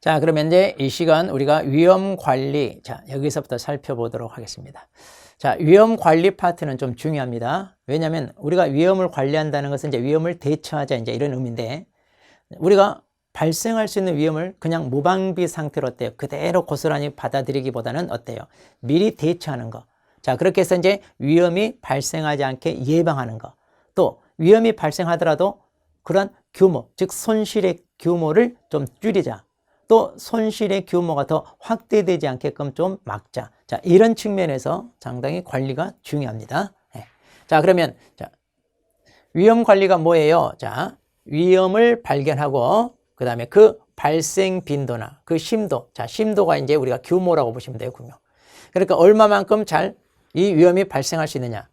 자, 그러면 이제 이 시간 우리가 위험 관리, 자, 여기서부터 살펴보도록 하겠습니다. 자, 위험 관리 파트는 좀 중요합니다. 왜냐하면 우리가 위험을 관리한다는 것은 이제 위험을 대처하자, 이제 이런 의미인데, 우리가 발생할 수 있는 위험을 그냥 무방비 상태로 어때요? 그대로 고스란히 받아들이기보다는 어때요? 미리 대처하는 거. 자, 그렇게 해서 이제 위험이 발생하지 않게 예방하는 거. 또 위험이 발생하더라도 그런 규모, 즉 손실의 규모를 좀 줄이자. 또 손실의 규모가 더 확대되지 않게끔 좀 막자. 자, 이런 측면에서 상당히 관리가 중요합니다. 네. 자, 그러면 자, 위험 관리가 뭐예요? 자, 위험을 발견하고 그 다음에 그 발생 빈도나 그 심도. 자, 심도가 이제 우리가 규모라고 보시면 돼요, 규모. 그러니까 얼마만큼 잘 이 위험이 발생할 수 있느냐.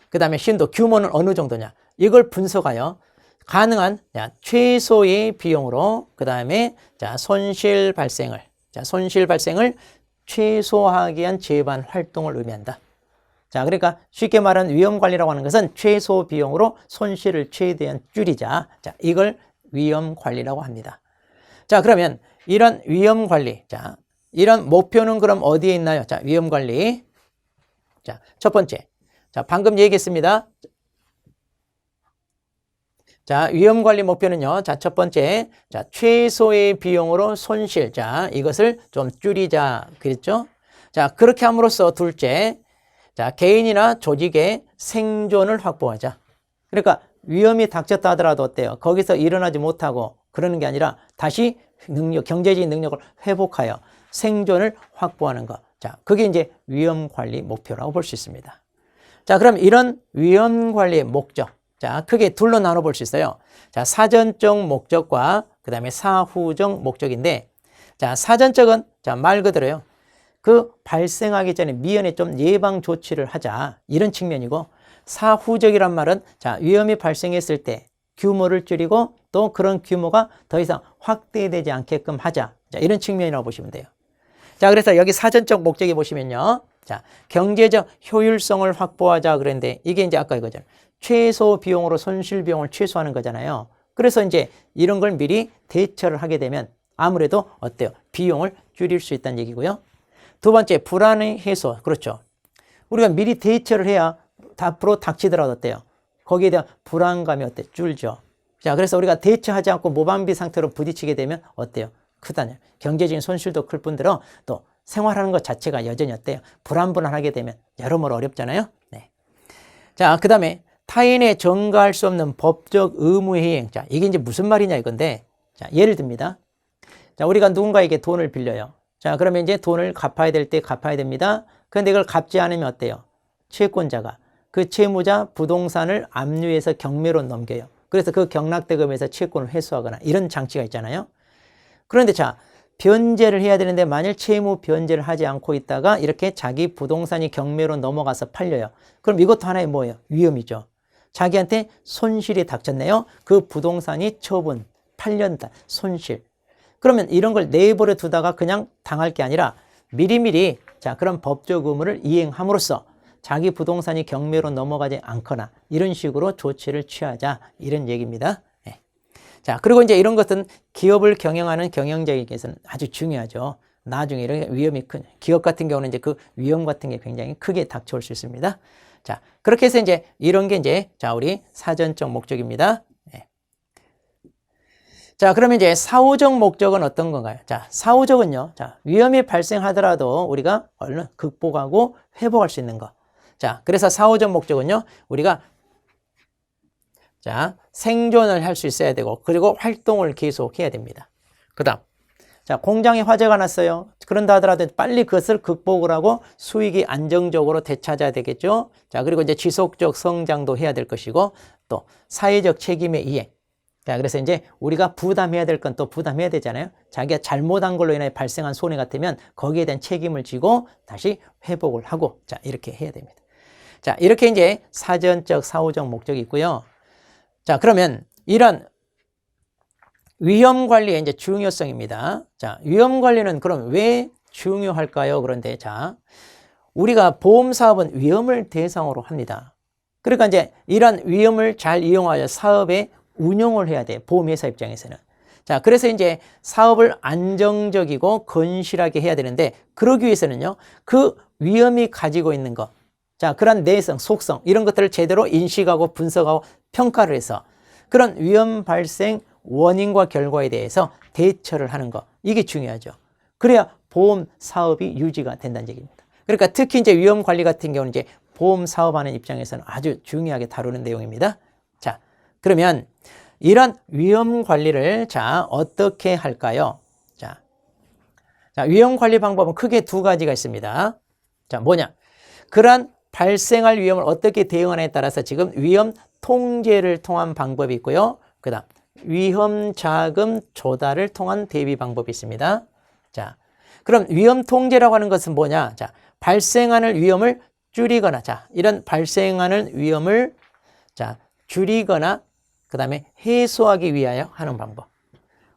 그 다음에 심도, 규모는 어느 정도냐. 이걸 분석하여 가능한 최소의 비용으로 그 다음에 손실 발생을 최소화하기 위한 재반 활동을 의미한다. 자, 그러니까 쉽게 말하는 위험 관리라고 하는 것은 최소 비용으로 손실을 최대한 줄이자. 자, 이걸 위험 관리라고 합니다. 자, 그러면 이런 위험 관리, 자, 이런 목표는 그럼 어디에 있나요? 자, 위험 관리. 자, 첫 번째. 자, 방금 얘기했습니다. 자, 위험 관리 목표는요. 자, 첫 번째. 자, 최소의 비용으로 손실. 자, 이것을 좀 줄이자. 그랬죠? 자, 그렇게 함으로써 둘째. 자, 개인이나 조직의 생존을 확보하자. 그러니까 위험이 닥쳤다 하더라도 어때요? 거기서 일어나지 못하고 그러는 게 아니라 다시 경제적인 능력을 회복하여 생존을 확보하는 것. 자, 그게 이제 위험 관리 목표라고 볼 수 있습니다. 자, 그럼 이런 위험 관리의 목적. 자, 크게 둘로 나눠볼 수 있어요. 자, 사전적 목적과 그 다음에 사후적 목적인데, 자, 사전적은 자, 말 그대로요. 그 발생하기 전에 미연에 좀 예방 조치를 하자. 이런 측면이고, 사후적이란 말은 자, 위험이 발생했을 때 규모를 줄이고 또 그런 규모가 더 이상 확대되지 않게끔 하자. 자, 이런 측면이라고 보시면 돼요. 자, 그래서 여기 사전적 목적에 보시면요. 자, 경제적 효율성을 확보하자 그랬는데 이게 이제 아까 이거죠. 최소 비용으로 손실 비용을 최소화하는 거잖아요. 그래서 이제 이런 걸 미리 대처를 하게 되면 아무래도 어때요? 비용을 줄일 수 있다는 얘기고요. 두 번째, 불안의 해소. 그렇죠. 우리가 미리 대처를 해야 앞으로 닥치더라도 어때요? 거기에 대한 불안감이 어때? 줄죠. 자, 그래서 우리가 대처하지 않고 무방비 상태로 부딪히게 되면 어때요? 크다냐. 경제적인 손실도 클 뿐더러 또 생활하는 것 자체가 여전히 어때요? 불안불안하게 되면 여러모로 어렵잖아요. 네. 자, 그 다음에 타인에 전가할 수 없는 법적 의무의 이행. 자, 이게 이제 무슨 말이냐 이건데, 자, 예를 듭니다. 자, 우리가 누군가에게 돈을 빌려요. 자, 그러면 이제 돈을 갚아야 될 때 갚아야 됩니다. 그런데 이걸 갚지 않으면 어때요? 채권자가 그 채무자 부동산을 압류해서 경매로 넘겨요. 그래서 그 경락대금에서 채권을 회수하거나 이런 장치가 있잖아요. 그런데 자, 변제를 해야 되는데 만일 채무 변제를 하지 않고 있다가 이렇게 자기 부동산이 경매로 넘어가서 팔려요. 그럼 이것도 하나의 뭐예요? 위험이죠. 자기한테 손실이 닥쳤네요. 그 부동산이 처분, 팔렸다, 손실. 그러면 이런 걸 내버려 두다가 그냥 당할 게 아니라 미리미리 자, 그런 법적 의무를 이행함으로써 자기 부동산이 경매로 넘어가지 않거나 이런 식으로 조치를 취하자. 이런 얘기입니다. 네. 자, 그리고 이제 이런 것은 기업을 경영하는 경영자에게서는 아주 중요하죠. 나중에 이런 위험이 큰 기업 같은 경우는 이제 그 위험 같은 게 굉장히 크게 닥쳐올 수 있습니다. 자, 그렇게 해서 이제 이런 게 이제 자, 우리 사전적 목적입니다. 네. 자, 그러면 이제 사후적 목적은 어떤 건가요? 자, 사후적은요. 자, 위험이 발생하더라도 우리가 얼른 극복하고 회복할 수 있는 거. 자, 그래서 사후적 목적은요. 우리가 자, 생존을 할 수 있어야 되고 그리고 활동을 계속해야 됩니다. 그다음 자, 공장에 화재가 났어요. 그런다 하더라도 빨리 그것을 극복을 하고 수익이 안정적으로 되찾아야 되겠죠. 자, 그리고 이제 지속적 성장도 해야 될 것이고 또 사회적 책임의 이행. 자, 그래서 이제 우리가 부담해야 될 건 또 부담해야 되잖아요. 자기가 잘못한 걸로 인해 발생한 손해 같으면 거기에 대한 책임을 지고 다시 회복을 하고 자, 이렇게 해야 됩니다. 자, 이렇게 이제 사전적, 사후적 목적이 있고요. 자, 그러면 이런 위험 관리의 이제 중요성입니다. 자, 위험 관리는 그럼 왜 중요할까요? 그런데 자, 우리가 보험 사업은 위험을 대상으로 합니다. 그러니까 이제 이런 위험을 잘 이용하여 사업에 운용을 해야 돼요. 보험회사 입장에서는. 자, 그래서 이제 사업을 안정적이고 건실하게 해야 되는데, 그러기 위해서는요, 그 위험이 가지고 있는 것, 자, 그런 내성, 속성, 이런 것들을 제대로 인식하고 분석하고 평가를 해서 그런 위험 발생 원인과 결과에 대해서 대처를 하는 것, 이게 중요하죠. 그래야 보험 사업이 유지가 된다는 얘기입니다. 그러니까 특히 이제 위험 관리 같은 경우는 이제 보험 사업하는 입장에서는 아주 중요하게 다루는 내용입니다. 자, 그러면 이런 위험 관리를 자, 어떻게 할까요? 자, 위험 관리 방법은 크게 두 가지가 있습니다. 자, 뭐냐? 그러한 발생할 위험을 어떻게 대응하느냐에 따라서 지금 위험 통제를 통한 방법이 있고요. 그다음 위험 자금 조달을 통한 대비 방법이 있습니다. 자, 그럼 위험 통제라고 하는 것은 뭐냐? 자, 발생하는 위험을 줄이거나, 자, 이런 발생하는 위험을 자, 줄이거나 그다음에 해소하기 위하여 하는 방법.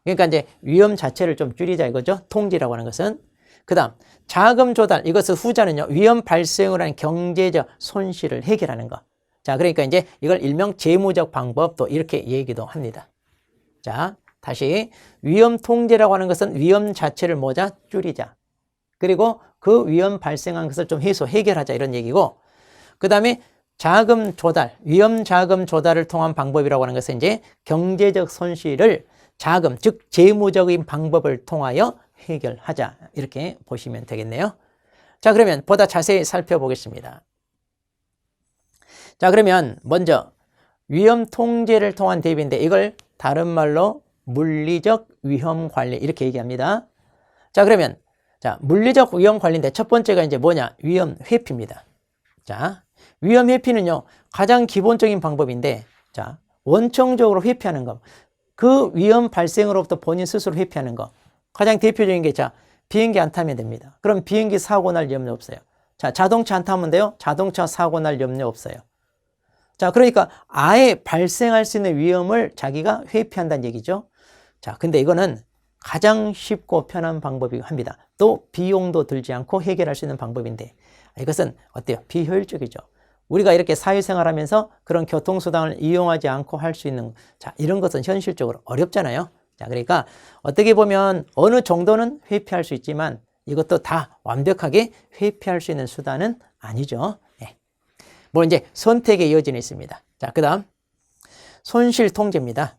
그러니까 이제 위험 자체를 좀 줄이자 이거죠. 통제라고 하는 것은. 그다음 자금 조달, 이것은 후자는요, 위험 발생을 한 경제적 손실을 해결하는 것. 자, 그러니까 이제 이걸 일명 재무적 방법, 또 이렇게 얘기도 합니다. 자, 다시 위험 통제라고 하는 것은 위험 자체를 뭐자? 줄이자. 그리고 그 위험 발생한 것을 좀 해결하자, 이런 얘기고, 그 다음에 자금 조달, 위험 자금 조달을 통한 방법이라고 하는 것은 이제 경제적 손실을 자금, 즉 재무적인 방법을 통하여 해결하자, 이렇게 보시면 되겠네요. 자, 그러면 보다 자세히 살펴보겠습니다. 자, 그러면 먼저 위험 통제를 통한 대비인데, 이걸 다른 말로 물리적 위험 관리, 이렇게 얘기합니다. 자, 그러면 자, 물리적 위험 관리인데 첫 번째가 이제 뭐냐? 위험 회피입니다. 자, 위험 회피는요, 가장 기본적인 방법인데, 자, 원천적으로 회피하는 것. 그 위험 발생으로부터 본인 스스로 회피하는 것. 가장 대표적인 게, 자, 비행기 안 타면 됩니다. 그럼 비행기 사고 날 염려 없어요. 자, 자동차 안 타면 돼요? 자동차 사고 날 염려 없어요. 자, 그러니까 아예 발생할 수 있는 위험을 자기가 회피한다는 얘기죠. 자, 근데 이거는 가장 쉽고 편한 방법이고 합니다. 또 비용도 들지 않고 해결할 수 있는 방법인데, 이것은 어때요? 비효율적이죠. 우리가 이렇게 사회생활하면서 그런 교통수단을 이용하지 않고 할 수 있는, 자, 이런 것은 현실적으로 어렵잖아요. 자, 그러니까 어떻게 보면 어느 정도는 회피할 수 있지만 이것도 다 완벽하게 회피할 수 있는 수단은 아니죠. 네. 뭐 이제 선택의 여지는 있습니다. 자, 그 다음 손실 통제입니다.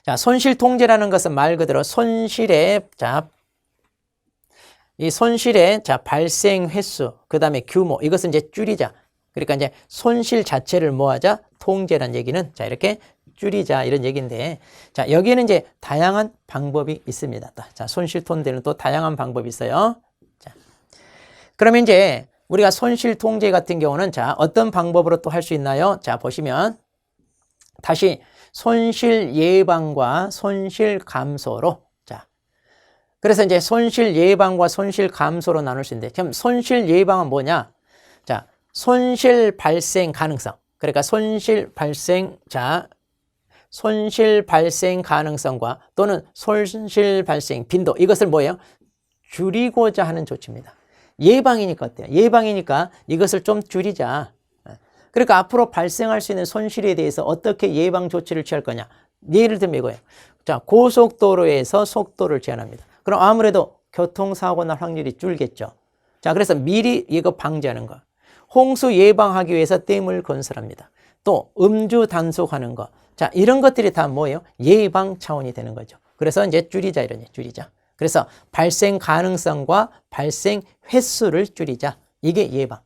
자, 손실 통제라는 것은 말 그대로 손실의, 자, 이 손실의, 자, 발생 횟수, 그 다음에 규모, 이것은 이제 줄이자. 그러니까 이제 손실 자체를 뭐하자? 통제라는 얘기는, 자, 이렇게 줄이자, 이런 얘기인데, 자, 여기에는 이제 다양한 방법이 있습니다. 자, 손실 통제는 또 다양한 방법이 있어요. 자, 그러면 이제 우리가 손실 통제 같은 경우는, 자, 어떤 방법으로 또 할 수 있나요? 자, 보시면 다시 손실 예방과 손실 감소로, 자, 그래서 이제 손실 예방과 손실 감소로 나눌 수 있는데, 그럼 손실 예방은 뭐냐? 자, 손실 발생 가능성. 그러니까 손실 발생, 자, 손실 발생 가능성과 또는 손실 발생 빈도, 이것을 뭐예요? 줄이고자 하는 조치입니다. 예방이니까 어때요? 예방이니까 이것을 좀 줄이자. 그러니까 앞으로 발생할 수 있는 손실에 대해서 어떻게 예방 조치를 취할 거냐. 예를 들면 이거예요. 자, 고속도로에서 속도를 제한합니다. 그럼 아무래도 교통사고 날 확률이 줄겠죠. 자, 그래서 미리 이거 방지하는 거. 홍수 예방하기 위해서 댐을 건설합니다. 또 음주 단속하는 거. 자, 이런 것들이 다 뭐예요? 예방 차원이 되는 거죠. 그래서 이제 줄이자, 이러니 줄이자. 그래서 발생 가능성과 발생 횟수를 줄이자. 이게 예방.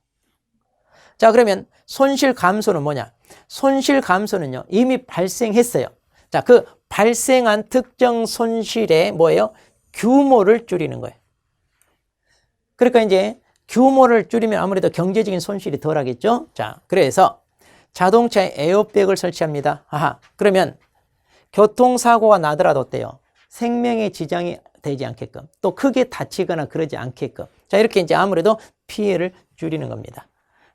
자, 그러면 손실 감소는 뭐냐? 손실 감소는요, 이미 발생했어요. 자, 그 발생한 특정 손실의 뭐예요? 규모를 줄이는 거예요. 그러니까 이제 규모를 줄이면 아무래도 경제적인 손실이 덜 하겠죠? 자, 그래서 자동차에 에어백을 설치합니다. 아하, 그러면 교통사고가 나더라도 어때요? 생명에 지장이 되지 않게끔, 또 크게 다치거나 그러지 않게끔. 자, 이렇게 이제 아무래도 피해를 줄이는 겁니다.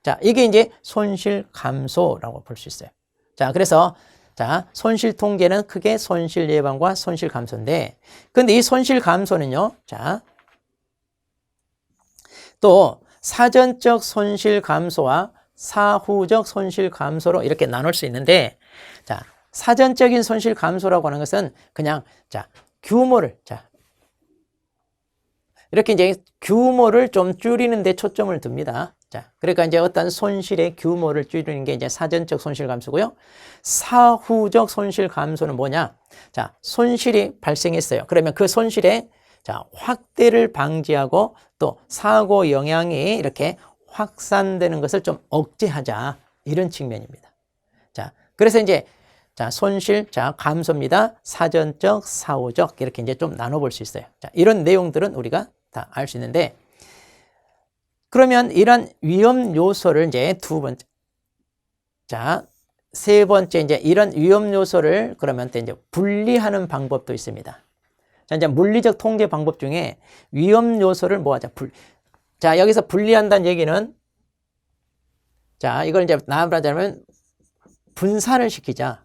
자, 이게 이제 손실 감소라고 볼 수 있어요. 자, 그래서 자, 손실 통제는 크게 손실 예방과 손실 감소인데, 근데 이 손실 감소는요, 자, 또 사전적 손실 감소와 사후적 손실 감소로 이렇게 나눌 수 있는데, 자, 사전적인 손실 감소라고 하는 것은 그냥 자, 규모를 이렇게 이제 규모를 좀 줄이는 데 초점을 둡니다. 자, 그러니까 이제 어떤 손실의 규모를 줄이는 게 이제 사전적 손실 감소고요. 사후적 손실 감소는 뭐냐? 자, 손실이 발생했어요. 그러면 그 손실의 자, 확대를 방지하고 또 사고 영향이 이렇게 확산되는 것을 좀 억제하자. 이런 측면입니다. 자, 그래서 이제 자, 손실, 자, 감소입니다. 사전적, 사후적 이렇게 이제 좀 나눠볼 수 있어요. 자, 이런 내용들은 우리가 다 알 수 있는데 그러면 이런 위험 요소를 이제 두 번째, 자, 세 번째 이제 이런 위험 요소를 그러면 또 이제 분리하는 방법도 있습니다. 자, 이제 물리적 통제 방법 중에 위험 요소를 뭐하자? 자, 여기서 분리한다는 얘기는 자, 이걸 이제 나아가자면 분산을 시키자.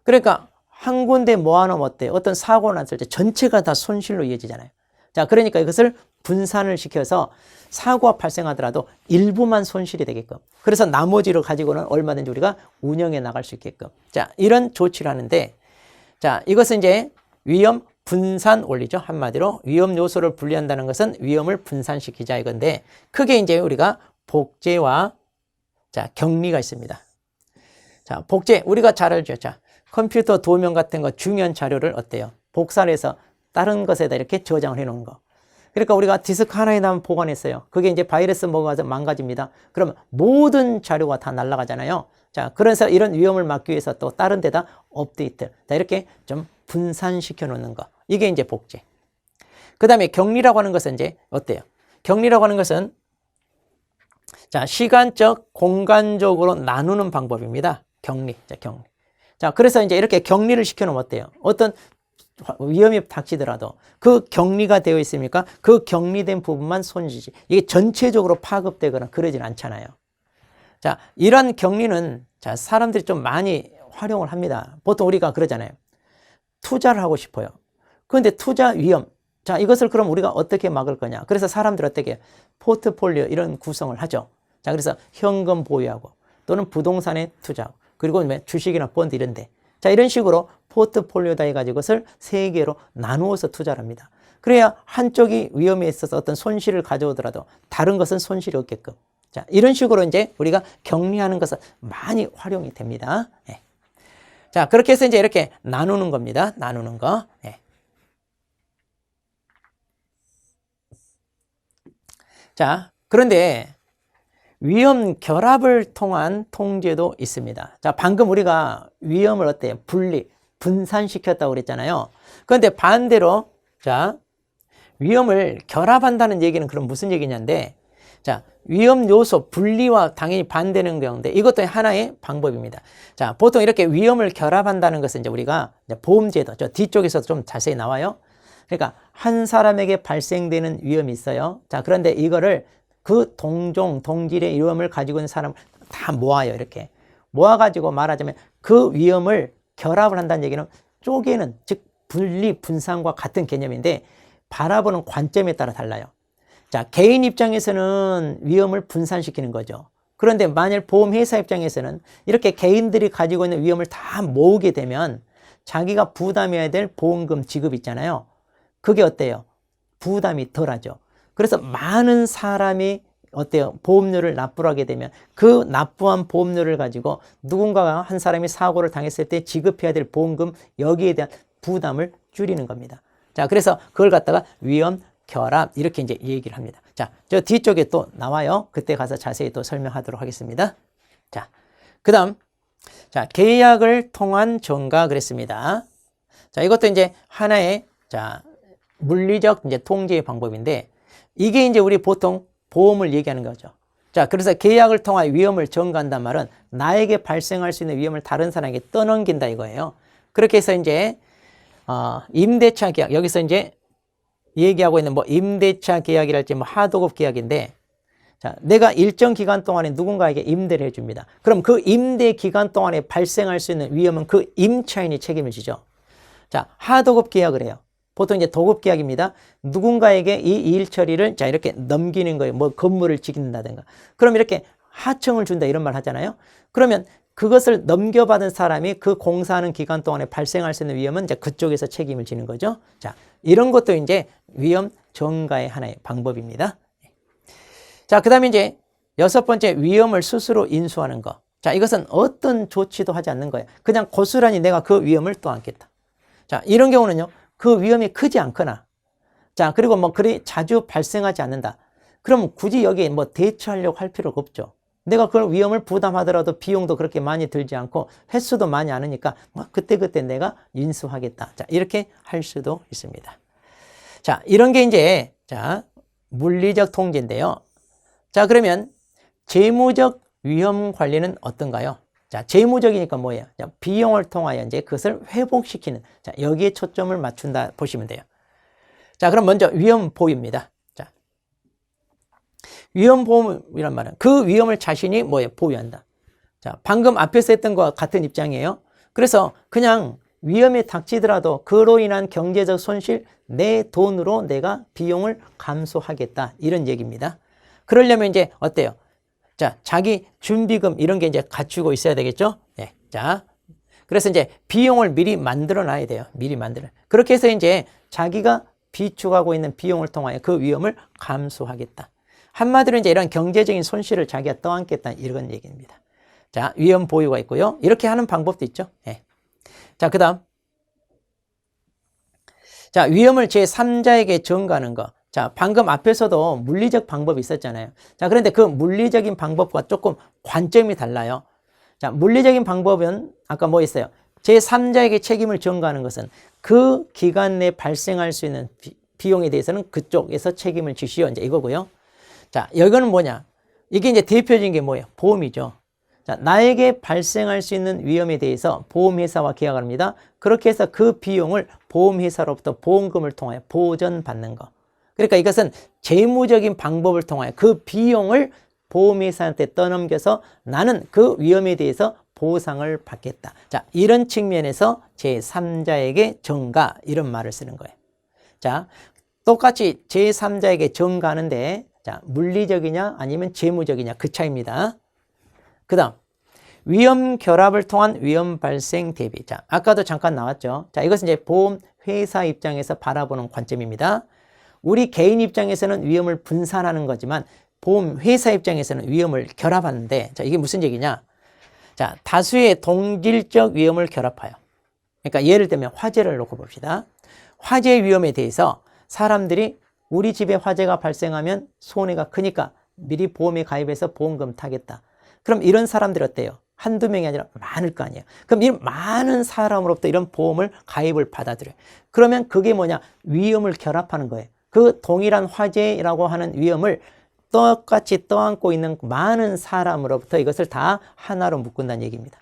그러니까 한 군데 모아놓으면 어때요? 어떤 사고가 났을 때 전체가 다 손실로 이어지잖아요. 자, 그러니까 이것을 분산을 시켜서 사고가 발생하더라도 일부만 손실이 되게끔. 그래서 나머지를 가지고는 얼마든지 우리가 운영해 나갈 수 있게끔. 자, 이런 조치를 하는데, 자, 이것은 이제 위험 분산 원리죠. 한마디로 위험 요소를 분리한다는 것은 위험을 분산시키자 이건데, 크게 이제 우리가 복제와 자, 격리가 있습니다. 자, 복제 우리가 잘 알죠. 자, 컴퓨터 도면 같은 거 중요한 자료를 어때요? 복사를 해서 다른 것에다 이렇게 저장을 해 놓은 거. 그러니까 우리가 디스크 하나에다 보관했어요. 그게 이제 바이러스 먹어서 망가집니다. 그러면 모든 자료가 다 날아가잖아요. 자, 그래서 이런 위험을 막기 위해서 또 다른 데다 업데이트. 자, 이렇게 좀 분산시켜 놓는 거. 이게 이제 복제. 그 다음에 격리라고 하는 것은 이제 어때요? 격리라고 하는 것은 자, 시간적, 공간적으로 나누는 방법입니다. 격리. 자, 격리. 자, 그래서 이제 이렇게 격리를 시켜 놓으면 어때요? 어떤 위험이 닥치더라도 그 격리가 되어 있습니까? 그 격리된 부분만 손실이지. 이게 전체적으로 파급되거나 그러진 않잖아요. 자, 이런 격리는 자, 사람들이 좀 많이 활용을 합니다. 보통 우리가 그러잖아요. 투자를 하고 싶어요. 그런데 투자 위험. 자, 이것을 그럼 우리가 어떻게 막을 거냐? 그래서 사람들 어떻게 포트폴리오 이런 구성을 하죠. 자, 그래서 현금 보유하고 또는 부동산에 투자하고 그리고 주식이나 본드 이런데. 자, 이런 식으로 포트폴리오다 해가지고 것을 세 개로 나누어서 투자를 합니다. 그래야 한쪽이 위험에 있어서 어떤 손실을 가져오더라도 다른 것은 손실이 없게끔. 자, 이런 식으로 이제 우리가 격리하는 것은 많이 활용이 됩니다. 네. 자, 그렇게 해서 이제 이렇게 나누는 겁니다. 나누는 거. 네. 자, 그런데 위험 결합을 통한 통제도 있습니다. 자, 방금 우리가 위험을 어때요? 분산시켰다고 그랬잖아요. 그런데 반대로, 자, 위험을 결합한다는 얘기는 그럼 무슨 얘기냐인데, 자, 위험 요소 분리와 당연히 반대는 경우인데 이것도 하나의 방법입니다. 자, 보통 이렇게 위험을 결합한다는 것은 이제 우리가 이제 보험제도, 저 뒤쪽에서도 좀 자세히 나와요. 그러니까 한 사람에게 발생되는 위험이 있어요. 자, 그런데 이거를 그 동질의 위험을 가지고 있는 사람을 다 모아요. 이렇게 모아가지고 말하자면 그 위험을 결합을 한다는 얘기는 쪼개는, 즉 분리, 분산과 같은 개념인데 바라보는 관점에 따라 달라요. 자, 개인 입장에서는 위험을 분산시키는 거죠. 그런데 만일 보험회사 입장에서는 이렇게 개인들이 가지고 있는 위험을 다 모으게 되면 자기가 부담해야 될 보험금 지급 있잖아요. 그게 어때요? 부담이 덜하죠. 그래서 많은 사람이 어때요? 보험료를 납부를 하게 되면 그 납부한 보험료를 가지고 누군가가 한 사람이 사고를 당했을 때 지급해야 될 보험금 여기에 대한 부담을 줄이는 겁니다. 자, 그래서 그걸 갖다가 위험 결합 이렇게 이제 얘기를 합니다. 자, 저 뒤쪽에 또 나와요. 그때 가서 자세히 또 설명하도록 하겠습니다. 자, 그다음 자, 계약을 통한 전가 그랬습니다. 자, 이것도 이제 하나의 자, 물리적 이제 통제의 방법인데 이게 이제 우리 보통 보험을 얘기하는 거죠. 자, 그래서 계약을 통한 위험을 전가한단 말은 나에게 발생할 수 있는 위험을 다른 사람에게 떠넘긴다 이거예요. 그렇게 해서 이제 임대차 계약, 여기서 이제 얘기하고 있는 뭐 임대차 계약이랄지 뭐 하도급 계약인데, 자, 내가 일정 기간 동안에 누군가에게 임대를 해줍니다. 그럼 그 임대 기간 동안에 발생할 수 있는 위험은 그 임차인이 책임을 지죠. 자, 하도급 계약을 해요. 보통 이제 도급 계약입니다. 누군가에게 이 일 처리를 자, 이렇게 넘기는 거예요. 뭐 건물을 짓는다든가. 그럼 이렇게 하청을 준다 이런 말 하잖아요. 그러면 그것을 넘겨받은 사람이 그 공사하는 기간 동안에 발생할 수 있는 위험은 이제 그쪽에서 책임을 지는 거죠. 자, 이런 것도 이제 위험 전가의 하나의 방법입니다. 자, 그 다음에 이제 6번째, 위험을 스스로 인수하는 거. 자, 이것은 어떤 조치도 하지 않는 거예요. 그냥 고스란히 내가 그 위험을 떠안겠다. 자, 이런 경우는요, 그 위험이 크지 않거나, 자, 그리고 뭐 그리 자주 발생하지 않는다. 그럼 굳이 여기에 뭐 대처하려고 할 필요가 없죠. 내가 그런 위험을 부담하더라도 비용도 그렇게 많이 들지 않고 횟수도 많이 않으니까 뭐 그때그때 내가 인수하겠다. 자, 이렇게 할 수도 있습니다. 자, 이런 게 이제, 자, 물리적 통제인데요. 자, 그러면 재무적 위험 관리는 어떤가요? 자, 재무적이니까 뭐예요? 자, 비용을 통하여 이제 그것을 회복시키는, 자, 여기에 초점을 맞춘다 보시면 돼요. 자, 그럼 먼저 위험 보유입니다. 자, 위험 보유란 말은 그 위험을 자신이 뭐예요? 보유한다. 자, 방금 앞에서 했던 것과 같은 입장이에요. 그래서 그냥 위험이 닥치더라도 그로 인한 경제적 손실, 내 돈으로 내가 비용을 감수하겠다. 이런 얘기입니다. 그러려면 이제 어때요? 자, 자기 준비금 이런 게 이제 갖추고 있어야 되겠죠? 네. 자, 그래서 이제 비용을 미리 만들어 놔야 돼요. 미리 만들어. 그렇게 해서 이제 자기가 비축하고 있는 비용을 통하여 그 위험을 감수하겠다. 한마디로 이제 이런 경제적인 손실을 자기가 떠안겠다. 이런 얘기입니다. 자, 위험 보유가 있고요. 이렇게 하는 방법도 있죠. 네. 자, 그 다음. 자, 위험을 제3자에게 전가하는 거. 자, 방금 앞에서도 물리적 방법이 있었잖아요. 자, 그런데 그 물리적인 방법과 조금 관점이 달라요. 자, 물리적인 방법은 아까 뭐 있어요? 제3자에게 책임을 전가하는 것은 그 기간 내에 발생할 수 있는 비용에 대해서는 그쪽에서 책임을 지시오. 이제 이거고요. 자, 여기는 뭐냐? 이게 이제 대표적인 게 뭐예요? 보험이죠. 자, 나에게 발생할 수 있는 위험에 대해서 보험회사와 계약을 합니다. 그렇게 해서 그 비용을 보험회사로부터 보험금을 통하여 보전받는 거. 그러니까 이것은 재무적인 방법을 통하여 그 비용을 보험회사한테 떠넘겨서 나는 그 위험에 대해서 보상을 받겠다. 자, 이런 측면에서 제3자에게 전가 이런 말을 쓰는 거예요. 자, 똑같이 제3자에게 전가하는데 자, 물리적이냐 아니면 재무적이냐 그 차이입니다. 그 다음 위험 결합을 통한 위험 발생 대비. 자, 아까도 잠깐 나왔죠. 자, 이것은 이제 보험회사 입장에서 바라보는 관점입니다. 우리 개인 입장에서는 위험을 분산하는 거지만 보험회사 입장에서는 위험을 결합하는데 자, 이게 무슨 얘기냐? 자, 다수의 동질적 위험을 결합하여. 그러니까 예를 들면 화재를 놓고 봅시다. 화재 위험에 대해서 사람들이 우리 집에 화재가 발생하면 손해가 크니까 미리 보험에 가입해서 보험금 타겠다. 그럼 이런 사람들이 어때요? 한두 명이 아니라 많을 거 아니에요. 그럼 이 많은 사람으로부터 이런 보험을 가입을 받아들여요. 그러면 그게 뭐냐? 위험을 결합하는 거예요. 그 동일한 화재라고 하는 위험을 똑같이 떠안고 있는 많은 사람으로부터 이것을 다 하나로 묶는다는 얘기입니다.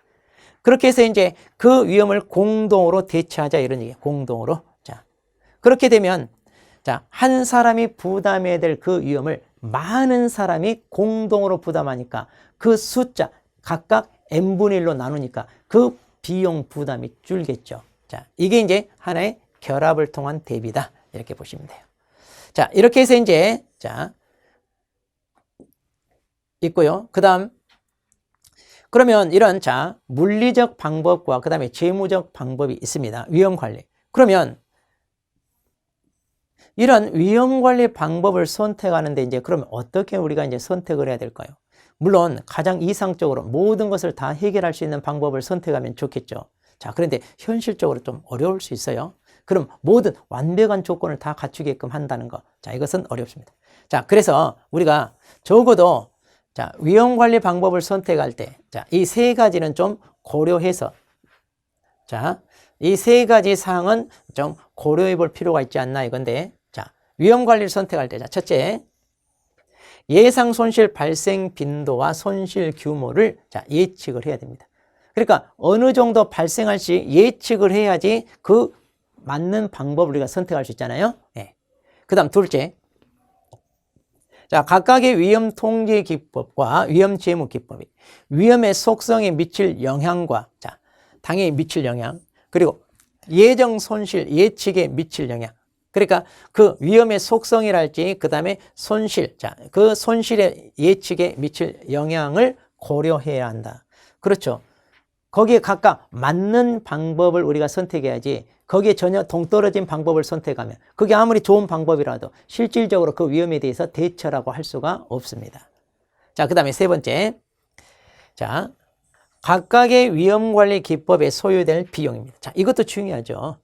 그렇게 해서 이제 그 위험을 공동으로 대처하자 이런 얘기예요. 공동으로. 자, 그렇게 되면 자, 한 사람이 부담해야 될 그 위험을 많은 사람이 공동으로 부담하니까 그 숫자 각각 n분의 1로 나누니까 그 비용 부담이 줄겠죠. 자, 이게 이제 하나의 결합을 통한 대비다. 이렇게 보시면 돼요. 자, 이렇게 해서 이제 자, 있고요. 그 다음 그러면 이런 자, 물리적 방법과 그 다음에 재무적 방법이 있습니다. 위험 관리. 그러면 이런 위험 관리 방법을 선택하는데 이제 그러면 어떻게 우리가 이제 선택을 해야 될까요? 물론 가장 이상적으로 모든 것을 다 해결할 수 있는 방법을 선택하면 좋겠죠. 자, 그런데 현실적으로 좀 어려울 수 있어요. 그럼 모든 완벽한 조건을 다 갖추게끔 한다는 거. 자, 이것은 어렵습니다. 자, 그래서 우리가 적어도 자, 위험 관리 방법을 선택할 때 자, 이 세 가지는 좀 고려해서 자, 이 세 가지 사항은 좀 고려해 볼 필요가 있지 않나 이건데 자, 위험 관리를 선택할 때 자, 첫째 예상 손실 발생 빈도와 손실 규모를 자, 예측을 해야 됩니다. 그러니까 어느 정도 발생할지 예측을 해야지 그 맞는 방법을 우리가 선택할 수 있잖아요. 네. 그 다음 둘째 자, 각각의 위험 통제 기법과 위험 재무 기법이 위험의 속성에 미칠 영향과 자, 당연히 미칠 영향 그리고 예정 손실 예측에 미칠 영향 그러니까 그 위험의 속성이랄지 그 다음에 손실 자, 그 손실의 예측에 미칠 영향을 고려해야 한다. 그렇죠. 거기에 각각 맞는 방법을 우리가 선택해야지 거기에 전혀 동떨어진 방법을 선택하면 그게 아무리 좋은 방법이라도 실질적으로 그 위험에 대해서 대처라고 할 수가 없습니다. 자, 그 다음에 세 번째. 자, 각각의 위험관리 기법에 소요될 비용입니다. 자, 이것도 중요하죠.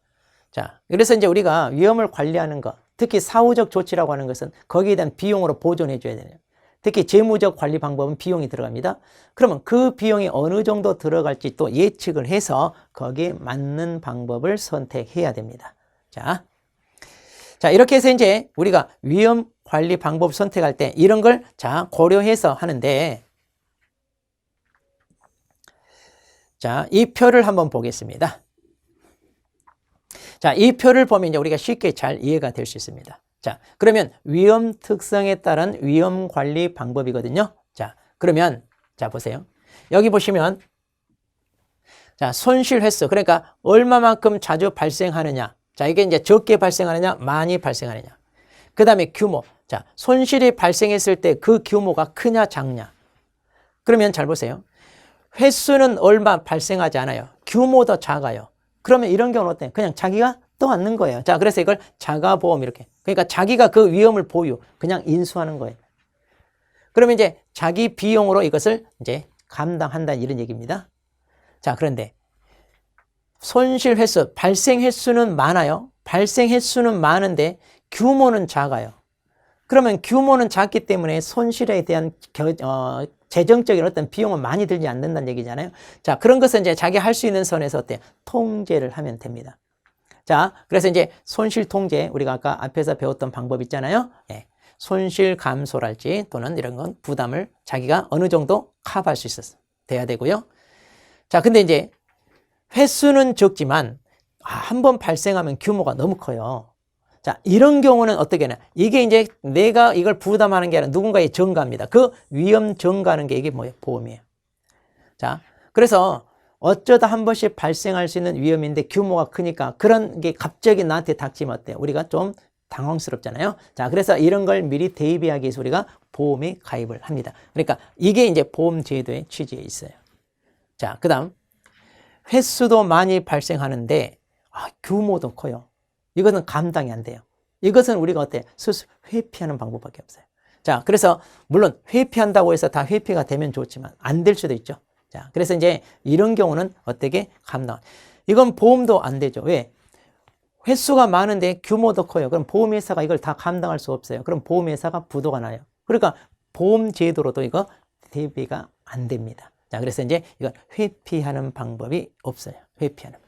자, 그래서 이제 우리가 위험을 관리하는 것, 특히 사후적 조치라고 하는 것은 거기에 대한 비용으로 보존해 줘야 돼요. 특히 재무적 관리 방법은 비용이 들어갑니다. 그러면 그 비용이 어느 정도 들어갈지 또 예측을 해서 거기에 맞는 방법을 선택해야 됩니다. 자, 이렇게 해서 이제 우리가 위험 관리 방법 선택할 때 이런 걸 자, 고려해서 하는데, 자, 이 표를 한번 보겠습니다. 자, 이 표를 보면 이제 우리가 쉽게 잘 이해가 될 수 있습니다. 자, 그러면 위험 특성에 따른 위험 관리 방법이거든요. 자, 그러면 자, 보세요. 여기 보시면 자, 손실 횟수, 그러니까 얼마만큼 자주 발생하느냐. 자, 이게 이제 적게 발생하느냐, 많이 발생하느냐. 그 다음에 규모. 자, 손실이 발생했을 때 그 규모가 크냐, 작냐. 그러면 잘 보세요. 횟수는 얼마 발생하지 않아요. 규모도 작아요. 그러면 이런 경우는 어때요? 그냥 자기가 떠안는 거예요. 자, 그래서 이걸 자가보험 이렇게. 그러니까 자기가 그 위험을 그냥 인수하는 거예요. 그러면 이제 자기 비용으로 이것을 이제 감당한다 이런 얘기입니다. 자, 그런데 손실 횟수, 발생 횟수는 많아요. 발생 횟수는 많은데 규모는 작아요. 그러면 규모는 작기 때문에 손실에 대한 재정적인 어떤 비용은 많이 들지 않는다는 얘기잖아요. 자, 그런 것은 이제 자기 할 수 있는 선에서 어때요? 통제를 하면 됩니다. 자, 그래서 이제 손실 통제, 우리가 아까 앞에서 배웠던 방법 있잖아요. 예, 손실 감소랄지 또는 이런 건 부담을 자기가 어느 정도 커버할 수 있어서 돼야 되고요. 자, 근데 이제 횟수는 적지만 한 번 발생하면 규모가 너무 커요. 자, 이런 경우는 어떻게 하냐. 이게 이제 내가 이걸 부담하는 게 아니라 누군가의 전가입니다. 그 위험 전가하는 게 이게 뭐예요? 보험이에요. 자, 그래서 어쩌다 한 번씩 발생할 수 있는 위험인데 규모가 크니까 그런 게 갑자기 나한테 닥치면 어때요? 우리가 좀 당황스럽잖아요. 자, 그래서 이런 걸 미리 대비하기 위해서 우리가 보험에 가입을 합니다. 그러니까 이게 이제 보험 제도의 취지에 있어요. 자, 그 다음 횟수도 많이 발생하는데 규모도 커요. 이것은 감당이 안 돼요. 이것은 우리가 어때요? 스스로 회피하는 방법밖에 없어요. 자, 그래서 물론 회피한다고 해서 다 회피가 되면 좋지만 안 될 수도 있죠. 자, 그래서 이제 이런 경우는 어떻게 감당? 이건 보험도 안 되죠. 왜? 횟수가 많은데 규모도 커요. 그럼 보험회사가 이걸 다 감당할 수 없어요. 그럼 보험회사가 부도가 나요. 그러니까 보험 제도로도 이거 대비가 안 됩니다. 자, 그래서 이제 이건 회피하는 방법이 없어요. 회피하는.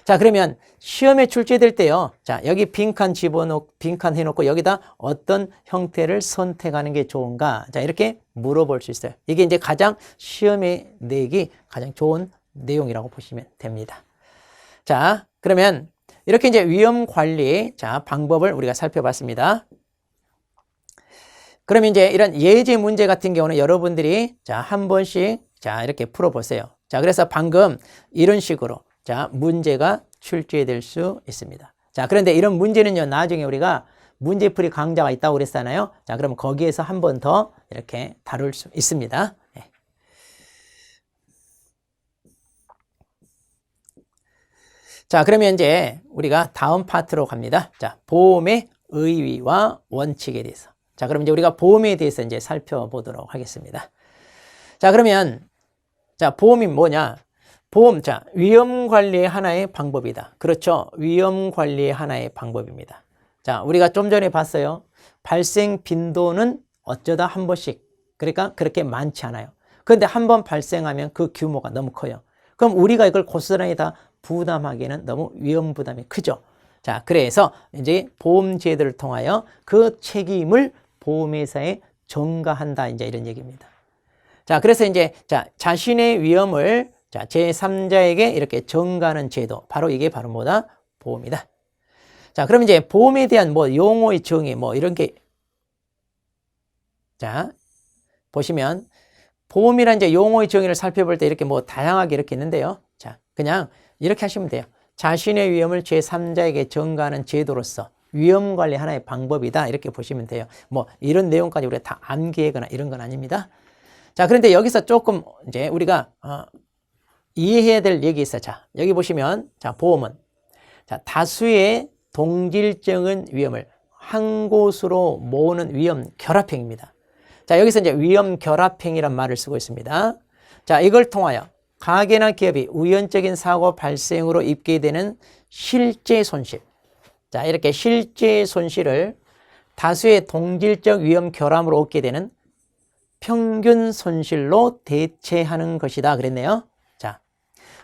자, 그러면 시험에 출제될 때요. 자, 여기 빈칸 빈칸 해놓고 여기다 어떤 형태를 선택하는 게 좋은가? 자, 이렇게 물어볼 수 있어요. 이게 이제 가장 시험에 내기 가장 좋은 내용이라고 보시면 됩니다. 자, 그러면 이렇게 이제 위험 관리, 자, 방법을 우리가 살펴봤습니다. 그러면 이제 이런 예제 문제 같은 경우는 여러분들이 자, 한 번씩 자, 이렇게 풀어보세요. 자, 그래서 방금 이런 식으로 자, 문제가 출제될 수 있습니다. 자, 그런데 이런 문제는요, 나중에 우리가 문제풀이 강좌가 있다고 그랬잖아요. 자, 그러면 거기에서 한 번 더 이렇게 다룰 수 있습니다. 네. 자, 그러면 이제 우리가 다음 파트로 갑니다. 자, 보험의 의의와 원칙에 대해서. 자, 그럼 이제 우리가 보험에 대해서 이제 살펴보도록 하겠습니다. 자, 그러면 자, 보험이 뭐냐? 보험, 자, 위험 관리의 하나의 방법이다. 그렇죠. 위험 관리의 하나의 방법입니다. 자, 우리가 좀 전에 봤어요. 발생 빈도는 어쩌다 한 번씩. 그러니까 그렇게 많지 않아요. 그런데 한 번 발생하면 그 규모가 너무 커요. 그럼 우리가 이걸 고스란히 다 부담하기에는 너무 위험 부담이 크죠. 자, 그래서 이제 보험 제도를 통하여 그 책임을 보험회사에 전가한다. 이제 이런 얘기입니다. 자, 그래서 이제 자, 자신의 위험을 자, 제3자에게 이렇게 전가하는 제도. 바로 이게 바로 뭐다? 보험이다. 자, 그럼 이제 보험에 대한 뭐 용어의 정의 뭐 이런 게 자, 보시면 보험이란 이제 용어의 정의를 살펴볼 때 이렇게 뭐 다양하게 이렇게 있는데요. 자, 그냥 이렇게 하시면 돼요. 자신의 위험을 제3자에게 전가하는 제도로서 위험 관리 하나의 방법이다. 이렇게 보시면 돼요. 뭐 이런 내용까지 우리가 다 암기하거나 이런 건 아닙니다. 자, 그런데 여기서 조금 이제 우리가 이해해야 될 얘기 있어요. 자, 여기 보시면, 자, 보험은, 자, 다수의 동질적인 위험을 한 곳으로 모으는 위험 결합행입니다. 자, 여기서 이제 위험 결합행이란 말을 쓰고 있습니다. 자, 이걸 통하여 가게나 기업이 우연적인 사고 발생으로 입게 되는 실제 손실. 자, 이렇게 실제 손실을 다수의 동질적 위험 결함으로 얻게 되는 평균 손실로 대체하는 것이다. 그랬네요. 자,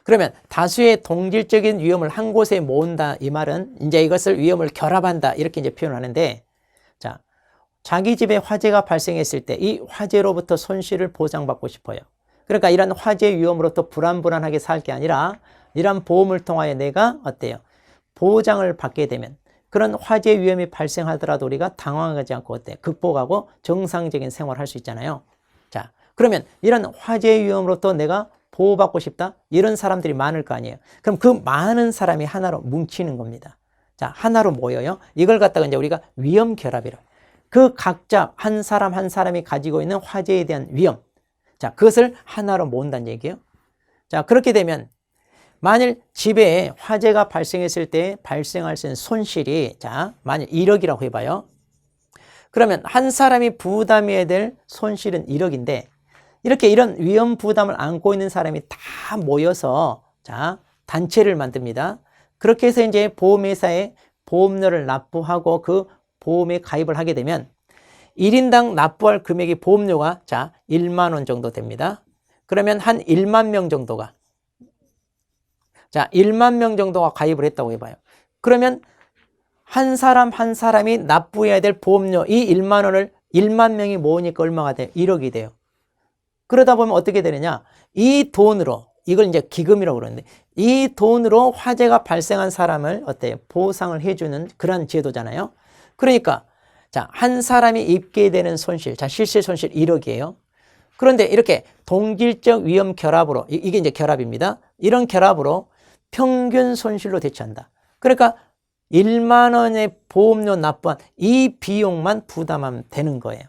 그러면 다수의 동질적인 위험을 한 곳에 모은다. 이 말은 이제 이것을 위험을 결합한다. 이렇게 이제 표현하는데, 자, 자기 집에 화재가 발생했을 때 이 화재로부터 손실을 보장받고 싶어요. 그러니까 이런 화재 위험으로부터 불안불안하게 살 게 아니라 이런 보험을 통하여 내가 어때요? 보장을 받게 되면 그런 화재 위험이 발생하더라도 우리가 당황하지 않고 어때? 극복하고 정상적인 생활을 할 수 있잖아요. 자, 그러면 이런 화재 위험으로부터 내가 보호받고 싶다? 이런 사람들이 많을 거 아니에요. 그럼 그 많은 사람이 하나로 뭉치는 겁니다. 자, 하나로 모여요. 이걸 갖다가 이제 우리가 위험 결합이라고. 그 각자 한 사람 한 사람이 가지고 있는 화재에 대한 위험. 자, 그것을 하나로 모은다는 얘기예요. 자, 그렇게 되면 만일 집에 화재가 발생했을 때 발생할 수 있는 손실이, 자, 만일 1억이라고 해봐요. 그러면 한 사람이 부담해야 될 손실은 1억인데 이렇게 이런 위험 부담을 안고 있는 사람이 다 모여서, 자, 단체를 만듭니다. 그렇게 해서 이제 보험회사에 보험료를 납부하고 그 보험에 가입을 하게 되면 1인당 납부할 금액이 보험료가, 자, 1만 원 정도 됩니다. 그러면 한 1만 명 정도가, 자, 1만 명 정도가 가입을 했다고 해봐요. 그러면 한 사람 한 사람이 납부해야 될 보험료 이 1만 원을 1만 명이 모으니까 얼마가 돼요? 1억이 돼요. 그러다 보면 어떻게 되느냐? 이 돈으로, 이걸 이제 기금이라고 그러는데 이 돈으로 화재가 발생한 사람을 어때요? 보상을 해주는 그런 제도잖아요. 그러니까 자, 한 사람이 입게 되는 손실, 자, 실질 손실 1억이에요. 그런데 이렇게 동질적 위험 결합으로, 이게 이제 결합입니다. 이런 결합으로 평균 손실로 대처한다. 그러니까 1만 원의 보험료 납부한 이 비용만 부담하면 되는 거예요.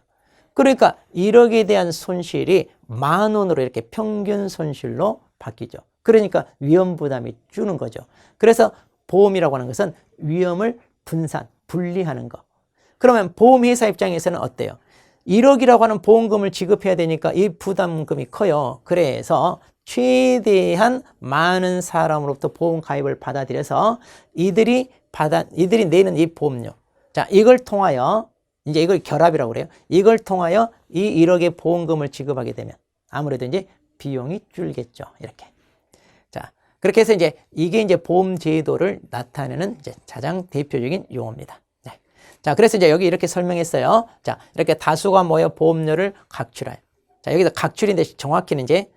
그러니까 1억에 대한 손실이 만 원으로 이렇게 평균 손실로 바뀌죠. 그러니까 위험 부담이 주는 거죠. 그래서 보험이라고 하는 것은 위험을 분산, 분리하는 거. 그러면 보험회사 입장에서는 어때요? 1억이라고 하는 보험금을 지급해야 되니까 이 부담금이 커요. 그래서 최대한 많은 사람으로부터 보험 가입을 받아들여서 이들이 내는 이 보험료. 자, 이걸 통하여, 이제 이걸 결합이라고 그래요. 이걸 통하여 이 1억의 보험금을 지급하게 되면 아무래도 이제 비용이 줄겠죠. 이렇게. 자, 그렇게 해서 이제 이게 이제 보험 제도를 나타내는 이제 가장 대표적인 용어입니다. 자, 그래서 이제 여기 이렇게 설명했어요. 자, 이렇게 다수가 모여 보험료를 각출하여. 자, 여기서 각출인데 정확히는 이제